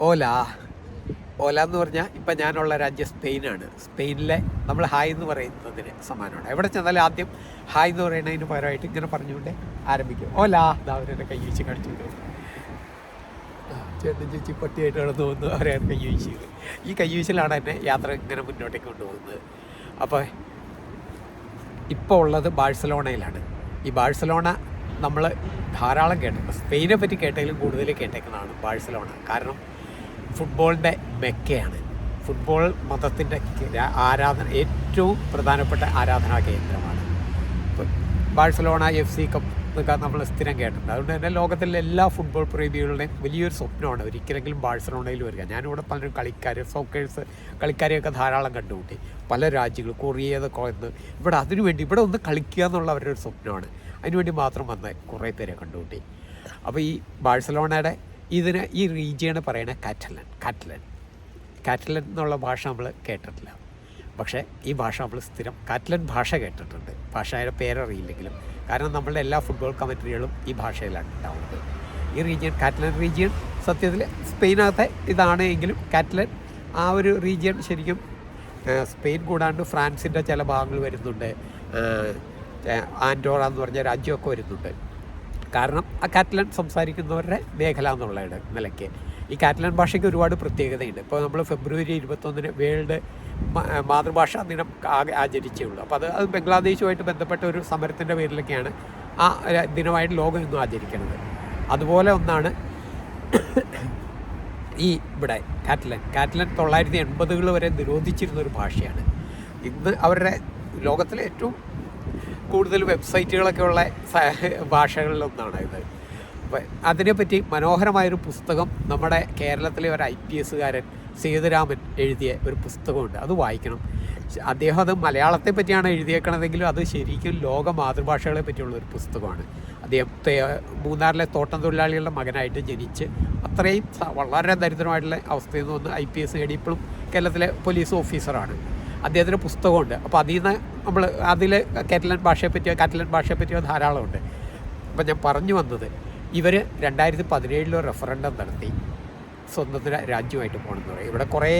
ഓല ഓല എന്ന് പറഞ്ഞാൽ ഇപ്പം ഞാനുള്ള രാജ്യം സ്പെയിനാണ്. സ്പെയിനിലെ നമ്മൾ ഹായ് എന്ന് പറയുന്നതിന് സമാനമാണ്. എവിടെ ചെന്നാലും ആദ്യം ഹായ് എന്ന് പറയുന്നതിന് പകരമായിട്ട് ഇങ്ങനെ പറഞ്ഞുകൊണ്ട് ആരംഭിക്കും. ഓല അവരെ കൈ വീശി കാണിച്ചു കൊടുക്കും. ചേട്ടൻ ചേച്ചി പട്ടിയായിട്ട് നടന്നു പോകുന്നു, അവരെ കൈ വീശിയത്. ഈ കൈ വീശിലാണ് എന്നെ യാത്ര ഇങ്ങനെ മുന്നോട്ടേക്ക് കൊണ്ടുപോകുന്നത്. അപ്പോൾ ഇപ്പോൾ ഉള്ളത് ബാഴ്സലോണയിലാണ്. ഈ ബാഴ്സലോണ നമ്മൾ ധാരാളം കേട്ടിട്ടുണ്ട്. സ്പെയിനെ പറ്റി കേട്ടതിലും കൂടുതൽ കേട്ടേക്കുന്നതാണ് ബാഴ്സലോണ. കാരണം ഫുട്ബോളിൻ്റെ മെക്കയാണ്. ഫുട്ബോൾ മതത്തിൻ്റെ ആരാധന ഏറ്റവും പ്രധാനപ്പെട്ട ആരാധനാ കേന്ദ്രമാണ്. ഇപ്പം ബാഴ്സലോണ FC കപ്പ് എന്നൊക്കെ നമ്മൾ സ്ഥിരം കേട്ടിട്ടുണ്ട്. അതുകൊണ്ട് തന്നെ ലോകത്തിലെ എല്ലാ ഫുട്ബോൾ പ്രേമികളുടെയും വലിയൊരു സ്വപ്നമാണ് ഒരിക്കലെങ്കിലും ബാഴ്സലോണയിൽ വരിക. ഞാനിവിടെ പലരും സോക്കേഴ്സ് കളിക്കാരെയൊക്കെ ധാരാളം കണ്ടുകൂട്ടി. പല രാജ്യങ്ങൾ കൊറിയതൊക്കെ വന്ന് ഇവിടെ ഒന്ന് കളിക്കുക എന്നുള്ള അവരുടെ ഒരു സ്വപ്നമാണ്. അതിനുവേണ്ടി മാത്രം വന്ന് കുറേ പേരെ കണ്ടുകൂട്ടി. അപ്പോൾ ഈ ബാഴ്സലോണയുടെ ഈ റീജിയണ് പറയുന്നത് കാറ്റലൻ എന്നുള്ള ഭാഷ നമ്മൾ കേട്ടിട്ടില്ല. പക്ഷേ ഈ ഭാഷ നമ്മൾ സ്ഥിരം കാറ്റലൻ ഭാഷ കേട്ടിട്ടുണ്ട്. ഭാഷയുടെ പേരറിയില്ലെങ്കിലും, കാരണം നമ്മളുടെ എല്ലാ ഫുട്ബോൾ കമൻട്രികളും ഈ ഭാഷയിലാണ് ഉണ്ടാവുന്നത്. ഈ കാറ്റലൻ റീജിയൻ സത്യത്തിൽ സ്പെയിനകത്തെ ഇതാണ് എങ്കിലും കാറ്റലൻ ആ ഒരു റീജിയൻ ശരിക്കും സ്പെയിൻ കൂടാണ്ട് ഫ്രാൻസിൻ്റെ ചില ഭാഗങ്ങൾ വരുന്നുണ്ട്. ആൻഡോറ എന്ന് പറഞ്ഞ രാജ്യമൊക്കെ വരുന്നുണ്ട്. കാരണം ആ കാറ്റലൻ സംസാരിക്കുന്നവരുടെ മേഖല എന്നുള്ള നിലയ്ക്ക് ഈ കാറ്റലൻ ഭാഷയ്ക്ക് ഒരുപാട് പ്രത്യേകതയുണ്ട്. ഇപ്പോൾ നമ്മൾ ഫെബ്രുവരി 21 വേൾഡ് മാതൃഭാഷാ ദിനം ആചരിച്ചേ ഉള്ളൂ. അപ്പോൾ അത് ബംഗ്ലാദേശുമായിട്ട് ബന്ധപ്പെട്ട ഒരു സമരത്തിൻ്റെ പേരിലൊക്കെയാണ് ആ ദിനമായിട്ട് ലോകം ഇന്നും ആചരിക്കുന്നത്. അതുപോലെ ഒന്നാണ് ഈ ഇവിടെ കാറ്റലൻ 1980-കൾ വരെ നിരോധിച്ചിരുന്നൊരു ഭാഷയാണ്. ഇന്ന് അവരുടെ ലോകത്തിലെ ഏറ്റവും കൂടുതൽ വെബ്സൈറ്റുകളൊക്കെ ഉള്ള ഭാഷകളിലൊന്നാണ് ഇത്. അപ്പം അതിനെപ്പറ്റി മനോഹരമായൊരു പുസ്തകം നമ്മുടെ കേരളത്തിലെ ഒരു IPS സേതുരാമൻ എഴുതിയ ഒരു പുസ്തകമുണ്ട്. അത് വായിക്കണം. അദ്ദേഹം അത് മലയാളത്തെ പറ്റിയാണ് എഴുതിയേക്കണതെങ്കിലും അത് ശരിക്കും ലോക മാതൃഭാഷകളെ പറ്റിയുള്ള ഒരു പുസ്തകമാണ്. അദ്ദേഹം മൂന്നാറിലെ തോട്ടം തൊഴിലാളികളുടെ മകനായിട്ട് ജനിച്ച് അത്രയും വളരെ ദരിദ്രമായിട്ടുള്ള അവസ്ഥയിൽ നിന്ന് വന്ന് IPS നേടി ഇപ്പോഴും കേരളത്തിലെ പോലീസ് ഓഫീസറാണ്. അദ്ദേഹത്തിൻ്റെ പുസ്തകമുണ്ട്. അപ്പോൾ അതിൽ കാറ്റലൻ ഭാഷയെ പറ്റിയോ ധാരാളമുണ്ട്. അപ്പം ഞാൻ പറഞ്ഞു വന്നത്, ഇവർ 2017 റെഫറൻഡം നടത്തി സ്വന്തത്തിന് രാജ്യമായിട്ട് പോകണമെന്ന് പറയും. ഇവിടെ കുറേ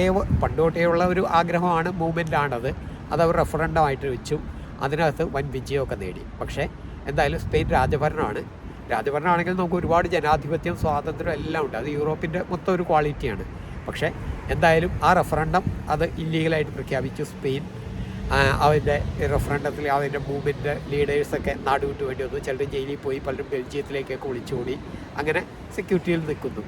പണ്ട് തൊട്ടേയുള്ള ഒരു ആഗ്രഹമാണ്, മൂവ്മെൻ്റാണത്. അതവർ റെഫറൻഡമായിട്ട് വെച്ചു. അതിനകത്ത് വൻ വിജയമൊക്കെ നേടി. പക്ഷേ എന്തായാലും സ്പെയിൻ രാജഭരണമാണെങ്കിൽ നമുക്ക് ഒരുപാട് ജനാധിപത്യം, സ്വാതന്ത്ര്യം എല്ലാം ഉണ്ട്. അത് യൂറോപ്പിൻ്റെ മൊത്തം ഒരു ക്വാളിറ്റിയാണ്. പക്ഷേ എന്തായാലും ആ റെഫറൻഡം അത് ഇല്ലീഗലായിട്ട് പ്രഖ്യാപിച്ചു സ്പെയിൻ. അതിൻ്റെ റെഫറൻഡത്തിൽ അതിൻ്റെ മൂവ്മെൻറ്റ് ലീഡേഴ്സൊക്കെ നാട് വിട്ടു വേണ്ടി വന്നു. ചിലർ ജയിലിൽ പോയി, പലരും ബെൽജിയത്തിലേക്കൊക്കെ ഒളിച്ചോടി, അങ്ങനെ സെക്യൂരിറ്റിയിൽ നിൽക്കുന്നു.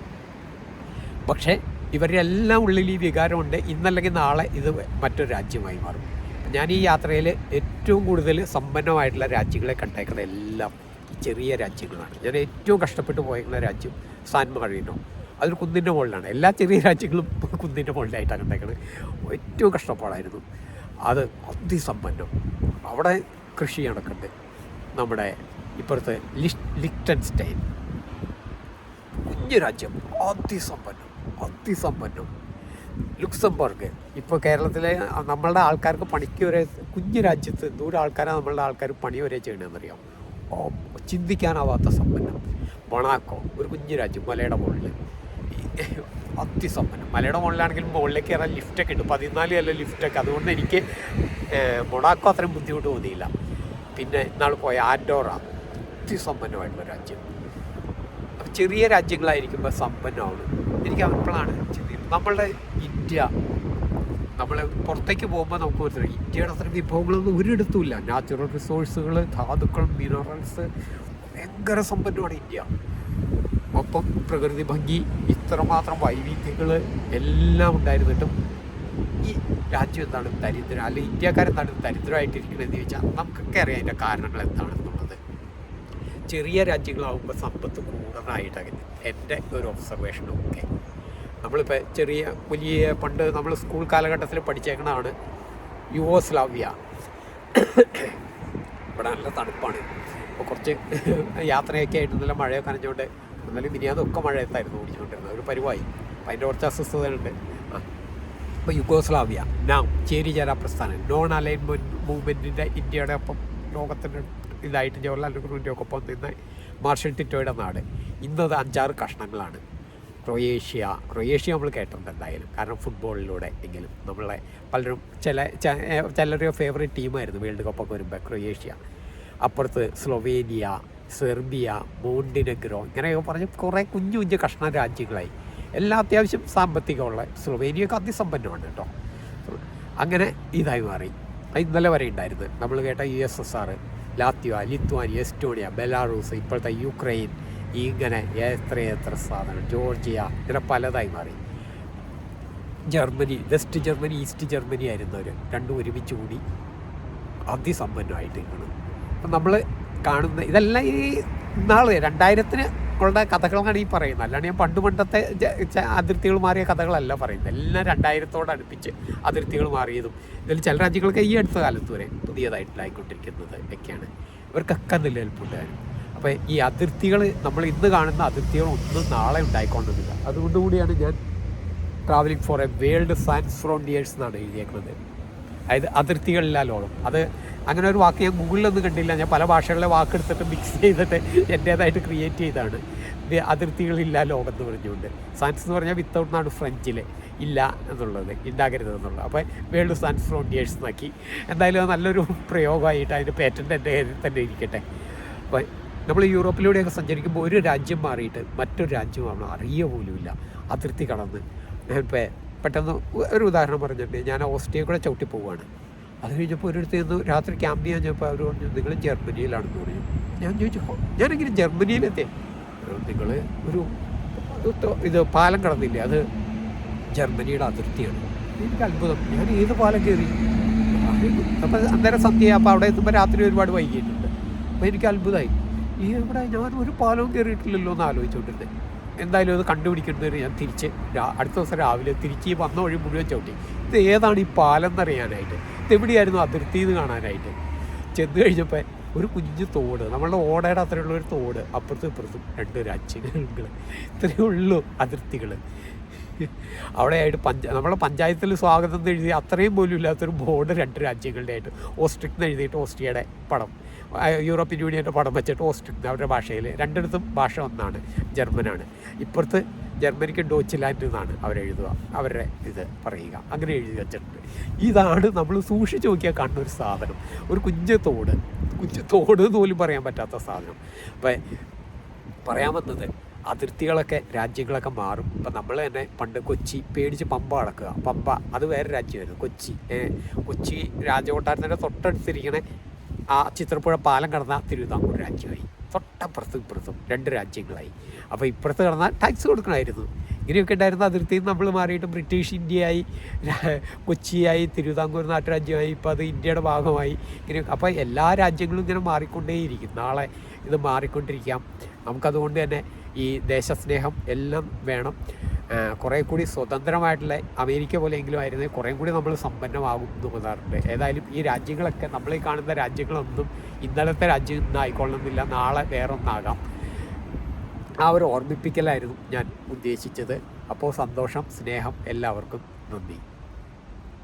പക്ഷേ ഇവരുടെ എല്ലാം ഉള്ളിൽ ഈ വികാരമുണ്ട്. ഇന്നല്ലെങ്കിൽ നാളെ ഇത് മറ്റൊരു രാജ്യമായി മാറും. ഞാൻ ഈ യാത്രയിൽ ഏറ്റവും കൂടുതൽ സമ്പന്നമായിട്ടുള്ള രാജ്യങ്ങളെ കണ്ടേക്കുന്നത് എല്ലാം ഈ ചെറിയ രാജ്യങ്ങളാണ്. ഞാൻ ഏറ്റവും കഷ്ടപ്പെട്ട് പോയേക്കുന്ന രാജ്യം സാൻ മറീനോ. അതൊരു കുന്നിൻ്റെ മുകളിലാണ്. എല്ലാ ചെറിയ രാജ്യങ്ങളും കുന്നിൻ്റെ മുകളിലായിട്ടാണ് കണ്ടേക്കുന്നത്. ഏറ്റവും കഷ്ടപ്പാടായിരുന്നു. അത് അതിസമ്പന്നം. അവിടെ കൃഷി നടക്കുന്നുണ്ട്. നമ്മുടെ ഇപ്പുറത്ത് ലിക്റ്റൻസ്റ്റൈൻ, കുഞ്ഞു രാജ്യം, അതിസമ്പന്നം. ലുക്സംബർഗ്, ഇപ്പോൾ കേരളത്തിലെ നമ്മളുടെ ആൾക്കാർക്ക് പണിക്ക് വരെ, കുഞ്ഞു രാജ്യത്ത് ദൂരെ ആൾക്കാരാണ് നമ്മളുടെ ആൾക്കാർ പണി വരെ ചെയ്യണമെന്നറിയാം. ചിന്തിക്കാനാവാത്ത സമ്പന്നം. മൊണാക്കോ, ഒരു കുഞ്ഞു രാജ്യം, മലയുടെ മുകളിൽ, അതിസമ്പന്നം. മലയുടെ മുകളിലാണെങ്കിലും മുകളിലേക്ക് കയറാൻ ലിഫ്റ്റൊക്കെ ഉണ്ട്. 14 അല്ല ലിഫ്റ്റൊക്കെ. അതുകൊണ്ട് എനിക്ക് മൊണാക്കോ അത്രയും ബുദ്ധിമുട്ട് തോന്നിയില്ല. പിന്നെ ഇന്നാൾ പോയ ആൻഡോറ, അതിസമ്പന്നമായിട്ടുള്ള രാജ്യം. അപ്പം ചെറിയ രാജ്യങ്ങളായിരിക്കുമ്പോൾ സമ്പന്നമാണ്. എനിക്ക് അപ്പോഴാണ് ചിന്തിക്കുന്നത്, നമ്മളുടെ ഇന്ത്യ, നമ്മൾ പുറത്തേക്ക് പോകുമ്പോൾ നമുക്ക് മനസ്സിലായി ഇന്ത്യയുടെ അത്ര വിഭവങ്ങളൊന്നും ഒരിടത്തുമില്ല. നാച്ചുറൽ റിസോഴ്സുകൾ, ധാതുക്കൾ, മിനറൽസ്, ഭയങ്കര സമ്പന്നമാണ് ഇന്ത്യ. ഒപ്പം പ്രകൃതി ഭംഗി, ഇത്രമാത്രം വൈവിധ്യങ്ങൾ എല്ലാം ഉണ്ടായിരുന്നിട്ടും ഈ രാജ്യം എന്താണ് ദരിദ്രം, അല്ലെങ്കിൽ ഇന്ത്യക്കാരെന്താണ് ദരിദ്രമായിട്ടിരിക്കണമെന്ന് ചോദിച്ചാൽ നമുക്കൊക്കെ അറിയാം അതിൻ്റെ കാരണങ്ങൾ എന്താണെന്നുള്ളത്. ചെറിയ രാജ്യങ്ങളാകുമ്പോൾ സമ്പത്ത് കൂടുതലായിട്ടാണ് എൻ്റെ ഒരു ഒബ്സർവേഷനൊക്കെ. നമ്മളിപ്പോൾ വലിയ പണ്ട് നമ്മൾ സ്കൂൾ കാലഘട്ടത്തിൽ പഠിച്ചേക്കണതാണ് യുഗോസ്ലാവിയ. ഇവിടെ നല്ല തണുപ്പാണ്. അപ്പോൾ കുറച്ച് യാത്രയൊക്കെ ആയിട്ട് നല്ല മഴയൊക്കെ നനഞ്ഞുകൊണ്ട്, എന്നാലും മിനിയാതൊക്കെ മഴയത്തായിരുന്നു ഓടിച്ചുകൊണ്ടിരുന്നത്. ഒരു പരിവായി. അപ്പം അതിൻ്റെ കുറച്ച് അസ്വസ്ഥതകളുണ്ട്. ഇപ്പോൾ യുഗോസ്ലാവിയ ചേരിചേരാ പ്രസ്ഥാനം, നോൺ അലൈൻമെൻറ്റ് മൂവ്മെൻറ്റിൻ്റെ ഇന്ത്യയുടെ ഒപ്പം ലോകത്തിൻ്റെ ഇതായിട്ട് ജവഹർലാൽ നെഹ്റുവിൻ്റെ ഒക്കെ ഒപ്പം നിന്ന് മാർഷൽ ടിറ്റോയുടെ നാട്. ഇന്നത് 5-6 കഷ്ണങ്ങളാണ്. ക്രൊയേഷ്യ നമ്മൾ കേട്ടിട്ടുണ്ട് എന്തായാലും, കാരണം ഫുട്ബോളിലൂടെ എങ്കിലും നമ്മളെ പലരും ചിലരുടെ ഫേവറേറ്റ് ടീമായിരുന്നു വേൾഡ് കപ്പൊക്കെ വരുമ്പോൾ ക്രൊയേഷ്യ. അപ്പുറത്ത് സ്ലൊവേനിയ, സെർബിയ, മോണ്ടിനെഗ്രോ, ഇങ്ങനെയൊക്കെ പറഞ്ഞ് കുറേ കുഞ്ഞു കുഞ്ഞു കഷ്ണ രാജ്യങ്ങളായി. എല്ലാം അത്യാവശ്യം സാമ്പത്തികമുള്ള, സ്ലൊവേനിയൊക്കെ അതിസമ്പന്നമാണ് കേട്ടോ. അങ്ങനെ ഇതായി മാറി. ഇന്നലെ വരെ ഉണ്ടായിരുന്നു നമ്മൾ കേട്ട USSR, Latvia, Lithuania, Estonia, Belarus, ഇപ്പോഴത്തെ യുക്രൈൻ, ഇങ്ങനെ എത്ര സാധനം, ജോർജിയ, ഇങ്ങനെ പലതായി മാറി. Germany, West Germany, East Germany ആയിരുന്നവർ രണ്ടും ഒരുമിച്ച് കൂടി അതിസമ്പന്നമായിട്ട് ഇരിക്കണം. അപ്പം നമ്മൾ കാണുന്ന ഇതെല്ലാം ഈ നാൾ 2000-ന് ഉള്ള കഥകളാണ് ഈ പറയുന്നത്. അല്ലാണ്ട് ഞാൻ പണ്ടത്തെ അതിർത്തികൾ മാറിയ കഥകളല്ല പറയുന്നത്. എല്ലാം 2000-ഓട് അടുപ്പിച്ച് അതിർത്തികൾ മാറിയതും ഇതിൽ ചില രാജ്യങ്ങളൊക്കെ ഈ അടുത്ത കാലത്ത് വരെ പുതിയതായിട്ടുണ്ടായിക്കൊണ്ടിരിക്കുന്നത് ഒക്കെയാണ്. ഇവർക്കൊക്കെ നിലനിൽപ്പുണ്ടായിരുന്നു. അപ്പോൾ ഈ അതിർത്തികൾ, നമ്മൾ ഇന്ന് കാണുന്ന അതിർത്തികളൊന്നും നാളെ ഉണ്ടായിക്കൊണ്ടില്ല. അതുകൊണ്ടുകൂടിയാണ് ഞാൻ travelling four A world science frontiers എന്നാണ് എഴുതിയേക്കുന്നത്. അതായത് അതിർത്തികളില്ല ലോകം. അത് അങ്ങനെ ഒരു വാക്ക് ഞാൻ ഗൂഗിളിലൊന്നും കണ്ടില്ല. ഞാൻ പല ഭാഷകളിലെ വാക്കെടുത്തിട്ട് മിക്സ് ചെയ്തിട്ട് എൻ്റേതായിട്ട് ക്രിയേറ്റ് ചെയ്താണ് അതിർത്തികളില്ല ലോകം എന്ന് പറഞ്ഞുകൊണ്ട്. സയൻസ് എന്ന് പറഞ്ഞാൽ വിത്തൗട്ട് എന്നാണ് ഫ്രഞ്ചിൽ ഇല്ല എന്നുള്ളത്, ഉണ്ടാകരുത് എന്നുള്ളത്. അപ്പോൾ വേൾഡ് സയൻസ് ഫ്രോണ്ടിയേഴ്സ് എന്നാക്കി. എന്തായാലും അത് നല്ലൊരു പ്രയോഗമായിട്ട് അതിൻ്റെ പേറ്റൻ്റ് എൻ്റെ കയ്യിൽ തന്നെ ഇരിക്കട്ടെ. അപ്പോൾ നമ്മൾ യൂറോപ്പിലൂടെയൊക്കെ സഞ്ചരിക്കുമ്പോൾ ഒരു രാജ്യം മാറിയിട്ട് മറ്റൊരു രാജ്യമാണ് അറിയുക പോലുമില്ല, അതിർത്തി കടന്ന്. ഞാനിപ്പോൾ പെട്ടെന്ന് ഒരു ഉദാഹരണം പറഞ്ഞിട്ടുണ്ട്. ഞാൻ ഓസ്ട്രിയയിൽ കൂടെ ചവിട്ടി പോവുകയാണ്. അത് കഴിഞ്ഞപ്പോൾ ഒരിടത്ത് നിന്ന് രാത്രി ക്യാമ്പ് ചെയ്യാൻ ചോദിച്ചപ്പോൾ അവർ പറഞ്ഞു നിങ്ങൾ ജർമ്മനിയിലാണെന്ന് പറഞ്ഞു. ഞാൻ ചോദിച്ചു ഞാനെങ്കിലും ജർമ്മനിയിലെത്തേ? നിങ്ങൾ ഒരു ഇത് പാലം കടന്നില്ലേ, അത് ജർമ്മനിയുടെ അതിർത്തിയാണ്. എനിക്ക് അത്ഭുതം, ഞാൻ ഏത് പാലം കയറി? അപ്പോൾ അന്നേരം സന്ധ്യ, അപ്പോൾ അവിടെ എത്തുമ്പോൾ രാത്രി ഒരുപാട് വൈകിയിട്ടുണ്ട്. അപ്പോൾ എനിക്ക് അത്ഭുതമായി, ഈ ഇവിടെ ഞാൻ ഒരു പാലവും കയറിയിട്ടില്ലല്ലോ എന്ന് ആലോചിച്ചുകൊണ്ടിരുന്നത്. എന്തായാലും അത് കണ്ടുപിടിക്കുന്നതിന് ഞാൻ തിരിച്ച് അടുത്ത ദിവസം രാവിലെ തിരിച്ച് ഈ വന്ന വഴി മുഴുവൻ ചവിട്ടി. ഇത് ഏതാണ് ഈ പാലം എന്നറിയാനായിട്ട്, ഇതെവിടെയായിരുന്നു അതിർത്തി എന്ന് കാണാനായിട്ട്. ചെന്ന് കഴിഞ്ഞപ്പോൾ ഒരു കുഞ്ഞു തോട്, നമ്മളുടെ ഓടയുടെ അത്രയുള്ള ഒരു തോട്, അപ്പുറത്തും ഇപ്പുറത്തും 2 രാജ്യങ്ങൾ, ഇത്രയേ ഉള്ളൂ അതിർത്തികൾ. അവിടെ ആയിട്ട് നമ്മളെ പഞ്ചായത്തിൽ സ്വാഗതം എന്ന് എഴുതി അത്രയും പോലും ഇല്ലാത്തൊരു ബോർഡ് 2 രാജ്യങ്ങളുടെ ആയിട്ട്. ഓസ്ട്രിക് എന്ന് എഴുതിയിട്ട് ഓസ്ട്രിയയുടെ പടം, യൂറോപ്യൻ യൂണിയൻ്റെ പടം വെച്ചിട്ട് ഓസ്ട്രിക്, അവരുടെ ഭാഷയിൽ. രണ്ടിടത്തും ഭാഷ ഒന്നാണ്, ജർമ്മനാണ്. ഇപ്പുറത്ത് ജർമ്മനിക്ക് ഡോച്ച്ലാൻഡ് എന്നാണ് അവരെഴുതുക, അവരുടെ ഇത് പറയുക, അങ്ങനെ എഴുതി വെച്ചിട്ടുണ്ട്. ഇതാണ് നമ്മൾ സൂക്ഷിച്ച് നോക്കിയാൽ കാണുന്ന ഒരു സാധനം, ഒരു കുഞ്ഞു തോട് എന്ന് പോലും പറയാൻ പറ്റാത്ത സാധനം. അപ്പം പറയാൻ വന്നത് അതിർത്തികളൊക്കെ, രാജ്യങ്ങളൊക്കെ മാറും. ഇപ്പം നമ്മൾ തന്നെ പണ്ട് കൊച്ചി പേടിച്ച് പമ്പ അടക്കുക, പമ്പ അത് വേറെ രാജ്യമായിരുന്നു. കൊച്ചി രാജകൊട്ടാരത്തിൻ്റെ തൊട്ടടുത്തിരിക്കണ ആ ചിത്രപ്പുഴ പാലം കടന്ന തിരുവിതാംകൂർ രാജ്യമായി. തൊട്ടപ്പുറത്തും ഇപ്പുറത്തും 2 രാജ്യങ്ങളായി. അപ്പോൾ ഇപ്പുറത്ത് കടന്നാൽ ടാക്സ് കൊടുക്കണമായിരുന്നു. ഇങ്ങനെയൊക്കെ ഉണ്ടായിരുന്ന അതിർത്തിയിൽ നിന്ന് നമ്മൾ മാറിയിട്ട് ബ്രിട്ടീഷ് ഇന്ത്യയായി, കൊച്ചിയായി, തിരുവിതാംകൂർ നാട്ടുരാജ്യമായി, ഇപ്പോൾ അത് ഇന്ത്യയുടെ ഭാഗമായി. ഇങ്ങനെ അപ്പോൾ എല്ലാ രാജ്യങ്ങളും ഇങ്ങനെ മാറിക്കൊണ്ടേയിരിക്കും. നാളെ ഇത് മാറിക്കൊണ്ടിരിക്കാം. നമുക്കതുകൊണ്ട് തന്നെ ഈ ദേശസ്നേഹം എല്ലാം വേണം. കുറേ കൂടി സ്വതന്ത്രമായിട്ടുള്ള അമേരിക്ക പോലെയെങ്കിലും ആയിരുന്നെങ്കിൽ കുറേ കൂടി നമ്മൾ സമ്പന്നമാകും എന്ന് തോന്നാറുണ്ട്. ഏതായാലും ഈ രാജ്യങ്ങളൊക്കെ, നമ്മളീ കാണുന്ന രാജ്യങ്ങളൊന്നും ഇന്നലത്തെ രാജ്യം ഇന്നായിക്കൊള്ളുന്നില്ല, നാളെ വേറൊന്നാകാം. ആ ഒരു ഓർമ്മിപ്പിക്കലായിരുന്നു ഞാൻ ഉദ്ദേശിച്ചത്. അപ്പോൾ സന്തോഷം, സ്നേഹം, എല്ലാവർക്കും നന്ദി.